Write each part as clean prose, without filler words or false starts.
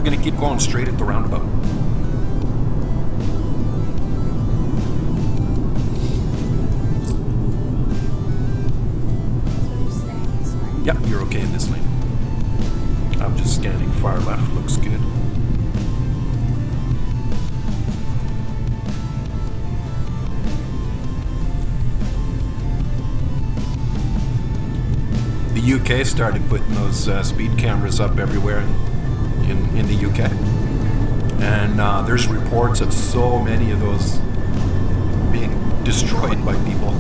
we're going to keep going straight at the roundabout. Yep, you're okay in this lane. I'm just scanning far left, looks good. The UK started putting those speed cameras up everywhere in the UK. And there's reports of so many of those being destroyed by people.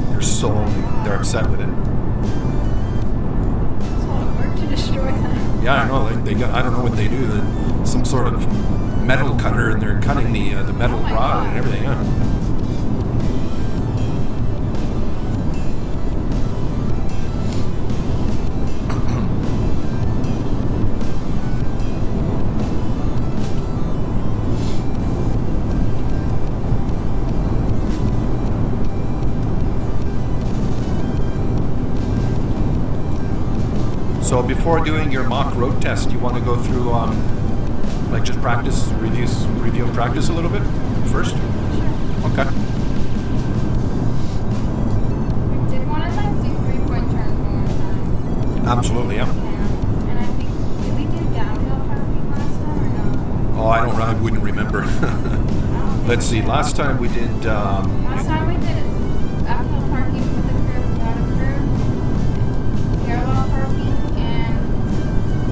They're upset with it. Destroy them. Yeah, I know. They got, I don't know what they do. Some sort of metal cutter, and they're cutting the metal rod and everything. Yeah. So before doing your mock road test, you want to go through, like just practice, review and practice a little bit first? Okay. Did want to like do 3-point turns one more time? Absolutely, yeah. And I think, did we do downhill parking last time or no? Oh, I wouldn't remember. Let's see, last time we did... Last time we did uphill parking with the curb, without a curb, parallel parking, and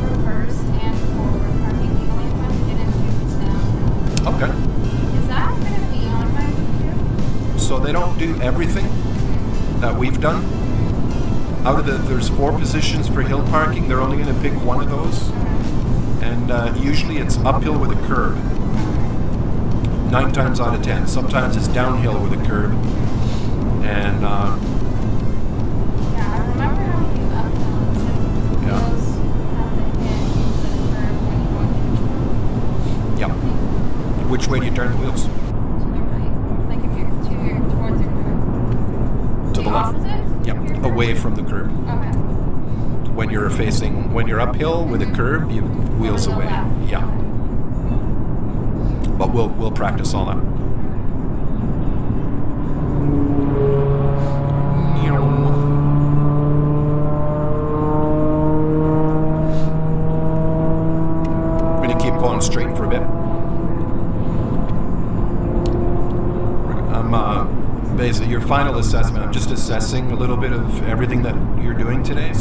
reverse and forward parking. The only one we didn't do was downhill. Okay. Is that going to be on my computer? So they don't do everything that we've done. Out of there's 4 positions for hill parking, they're only going to pick one of those. And usually it's uphill with a curb. 9 times out of 10. Sometimes it's downhill with a curb. And Yeah, I remember how we do uphill. Except Yeah. those have the hit with the curb when you go yeah. Which way do you turn the wheels? to the right. Like if you're towards the curb. To the left. Opposite? Yep. Away from the curb. Okay. When you're uphill with a curb, you wheels On the away. left. Yeah. But we'll practice all that. I'm gonna keep going straight for a bit. I'm basically your final assessment. I'm just assessing a little bit of everything that you're doing today.